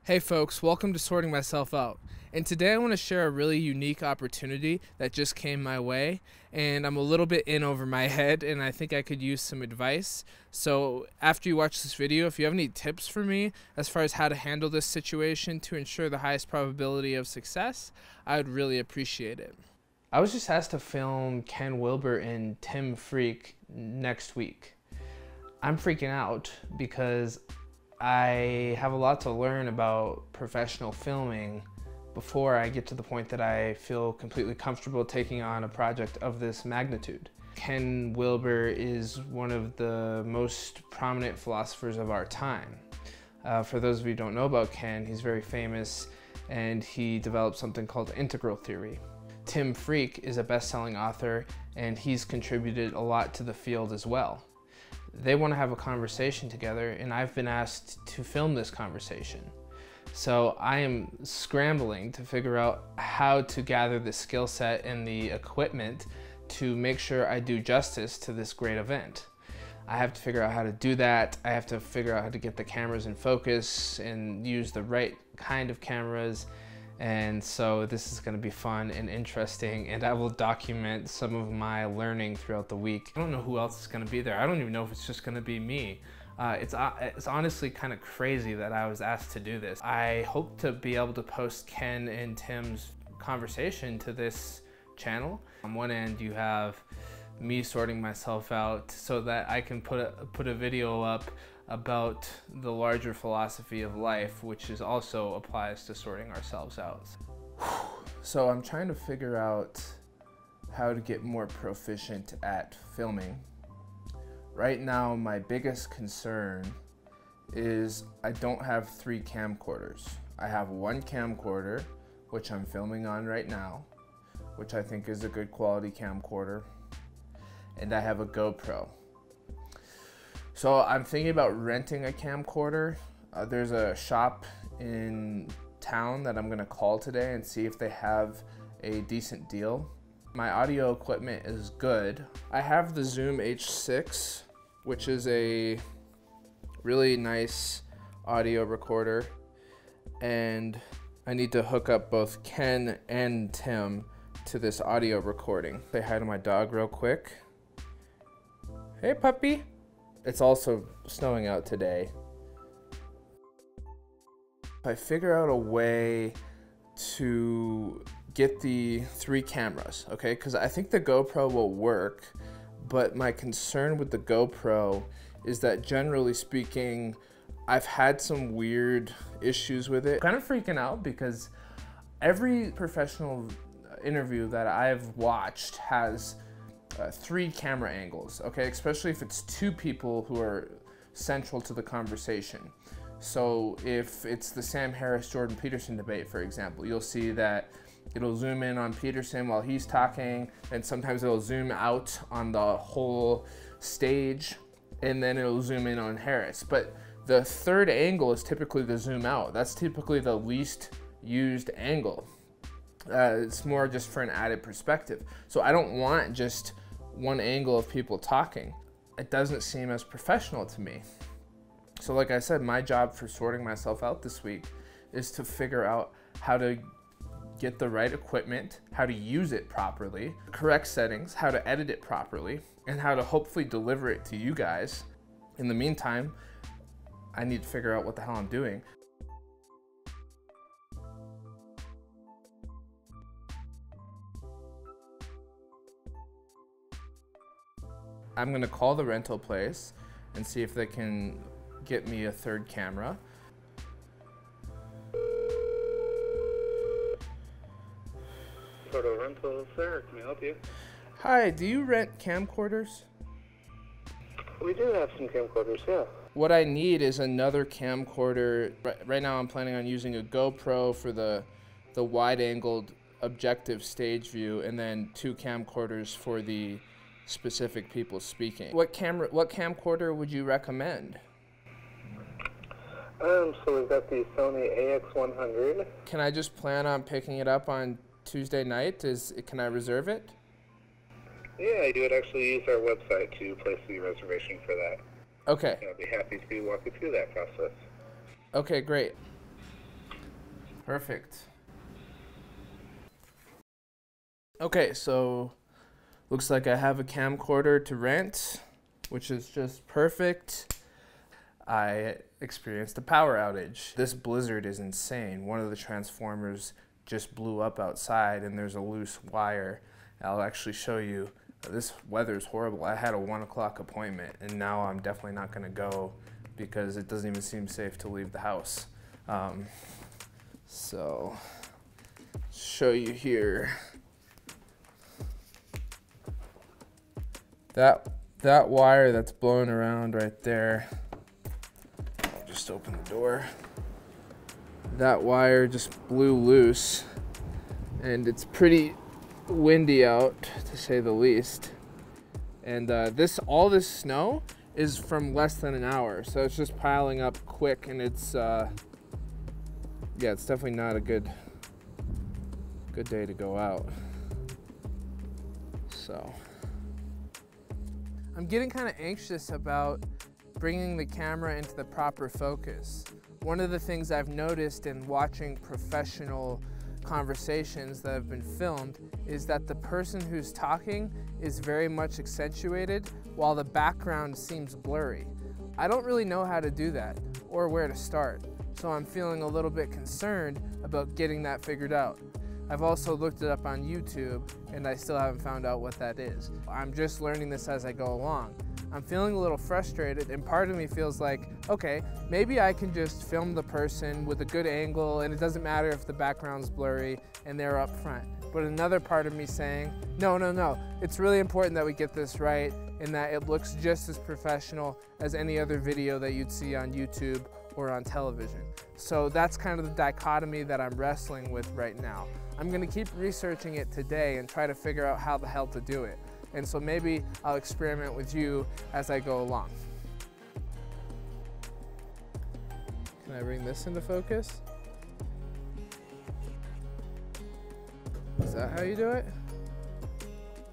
Hey folks, welcome to Sorting Myself Out. And today I want to share a really unique opportunity that just came my way, and I'm a little bit in over my head and I think I could use some advice. So after you watch this video, if you have any tips for me as far as how to handle this situation to ensure the highest probability of success, I would really appreciate it. I was just asked to film Ken Wilber and Tim Freke next week. I'm freaking out because I have a lot to learn about professional filming before I get to the point that I feel completely comfortable taking on a project of this magnitude. Ken Wilber is one of the most prominent philosophers of our time. For those of you who don't know about Ken, he's very famous and he developed something called integral theory. Tim Freke is a best-selling author and he's contributed a lot to the field as well. They want to have a conversation together and I've been asked to film this conversation. So I am scrambling to figure out how to gather the skill set and the equipment to make sure I do justice to this great event. I have to figure out how to do that. I have to figure out how to get the cameras in focus and use the right kind of cameras. And so this is going to be fun and interesting, and I will document some of my learning throughout the week. I don't know who else is going to be there. I don't even know if it's just going to be me. It's honestly kind of crazy that I was asked to do this. I hope to be able to post Ken and Tim's conversation to this channel. On one end you have me sorting myself out so that I can put a video up about the larger philosophy of life, which is also applies to sorting ourselves out. So I'm trying to figure out how to get more proficient at filming. Right now, my biggest concern is I don't have 3 camcorders. I have 1 camcorder, which I'm filming on right now, which I think is a good quality camcorder, and I have a GoPro. So I'm thinking about renting a camcorder. There's a shop in town that I'm gonna call today and see if they have a decent deal. My audio equipment is good. I have the Zoom H6, which is a really nice audio recorder, and I need to hook up both Ken and Tim to this audio recording. Say hi to my dog real quick. Hey puppy. It's also snowing out today. If I figure out a way to get the 3 cameras, okay? Because I think the GoPro will work, but my concern with the GoPro is that generally speaking, I've had some weird issues with it. I'm kind of freaking out because every professional interview that I've watched has 3 camera angles, okay? Especially if it's 2 people who are central to the conversation. So if it's the Sam Harris-Jordan Peterson debate, for example, you'll see that it'll zoom in on Peterson while he's talking, and sometimes it'll zoom out on the whole stage, and then it'll zoom in on Harris. But the 3rd angle is typically the zoom out. That's typically the least used angle. It's more just for an added perspective. So I don't want just 1 angle of people talking. It doesn't seem as professional to me. So like I said, my job for sorting myself out this week is to figure out how to get the right equipment, how to use it properly, correct settings, how to edit it properly, and how to hopefully deliver it to you guys. In the meantime, I need to figure out what the hell I'm doing. I'm gonna call the rental place and see if they can get me a 3rd camera. Photo rental, sir. Can I help you? Hi, do you rent camcorders? We do have some camcorders, yeah. What I need is another camcorder. Right now I'm planning on using a GoPro for the wide-angled objective stage view, and then 2 camcorders for the specific people speaking. What camcorder would you recommend? So we've got the Sony AX100. Can I just plan on picking it up on Tuesday night? Can I reserve it? Yeah, you would actually use our website to place the reservation for that. Okay. I'd be happy to walk you through that process. Okay, great. Perfect. Okay, so looks like I have a camcorder to rent, which is just perfect. I experienced a power outage. This blizzard is insane. One of the transformers just blew up outside and there's a loose wire. I'll actually show you. This weather is horrible. I had a 1 o'clock appointment and now I'm definitely not gonna go because it doesn't even seem safe to leave the house. So, show you here. That wire that's blowing around right there, I'll just open the door. That wire just blew loose and it's pretty windy out, to say the least. And all this snow is from less than an hour, so it's just piling up quick, and it's yeah, it's definitely not a good day to go out. So I'm getting kind of anxious about bringing the camera into the proper focus. One of the things I've noticed in watching professional conversations that have been filmed is that the person who's talking is very much accentuated while the background seems blurry. I don't really know how to do that or where to start, so I'm feeling a little bit concerned about getting that figured out. I've also looked it up on YouTube and I still haven't found out what that is. I'm just learning this as I go along. I'm feeling a little frustrated and part of me feels like, okay, maybe I can just film the person with a good angle and it doesn't matter if the background's blurry and they're up front. But another part of me saying, no, it's really important that we get this right and that it looks just as professional as any other video that you'd see on YouTube or on television. So that's kind of the dichotomy that I'm wrestling with right now. I'm gonna keep researching it today and try to figure out how the hell to do it. And so maybe I'll experiment with you as I go along. Can I bring this into focus? Is that how you do it?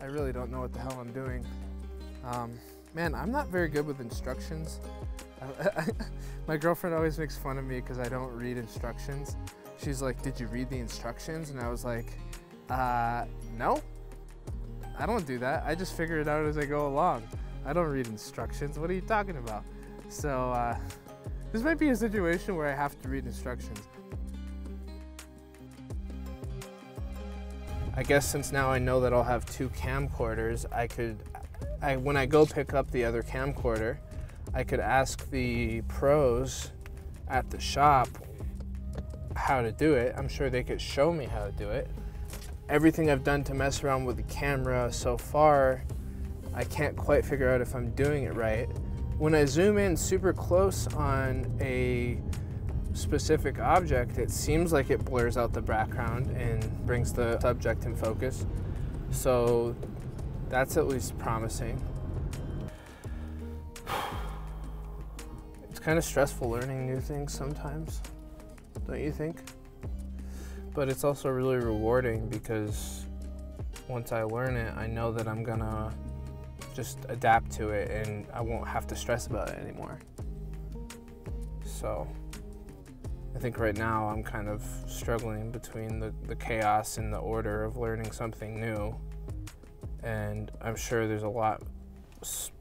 I really don't know what the hell I'm doing. Man, I'm not very good with instructions. My girlfriend always makes fun of me because I don't read instructions. She's like, did you read the instructions? And I was like, no, I don't do that. I just figure it out as I go along. I don't read instructions. What are you talking about? So this might be a situation where I have to read instructions. I guess since now I know that I'll have 2 camcorders, when I go pick up the other camcorder, I could ask the pros at the shop how to do it. I'm sure they could show me how to do it. Everything I've done to mess around with the camera so far, I can't quite figure out if I'm doing it right. When I zoom in super close on a specific object, it seems like it blurs out the background and brings the subject in focus. So that's at least promising. It's kind of stressful learning new things sometimes, don't you think? But it's also really rewarding because once I learn it, I know that I'm gonna just adapt to it and I won't have to stress about it anymore. So I think right now I'm kind of struggling between the chaos and the order of learning something new. And I'm sure there's a lot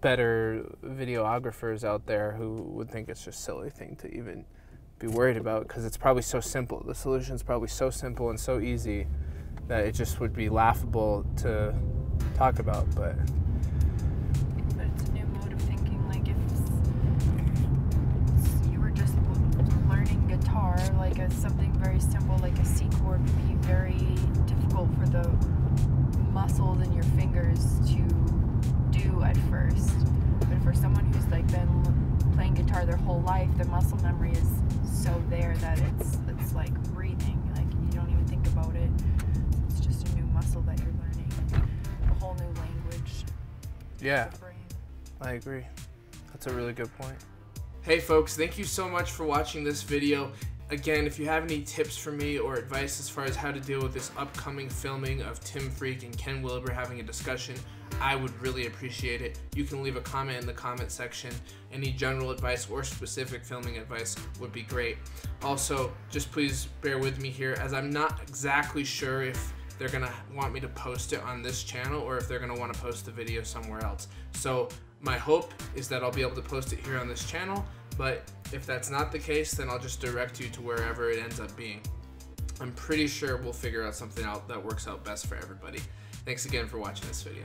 better videographers out there who would think it's just a silly thing to even be worried about because it's probably so simple. The solution is probably so simple and so easy that it just would be laughable to talk about. But it's a new mode of thinking. Like if you were just learning guitar, like something very simple like a C chord would be very difficult for the muscles in your fingers to do at first. But for someone who's like been playing guitar their whole life, the muscle memory is so there that it's like breathing. Like you don't even think about it. It's just a new muscle that you're learning, a whole new language. yeah, I agree. That's a really good point. Hey folks, thank you so much for watching this video. Again, if you have any tips for me or advice as far as how to deal with this upcoming filming of Tim Freke and Ken Wilber having a discussion, I would really appreciate it. You can leave a comment in the comment section. Any general advice or specific filming advice would be great. Also, just please bear with me here, as I'm not exactly sure if they're gonna want me to post it on this channel or if they're gonna want to post the video somewhere else. So my hope is that I'll be able to post it here on this channel, but if that's not the case, then I'll just direct you to wherever it ends up being. I'm pretty sure we'll figure out something out that works out best for everybody. Thanks again for watching this video.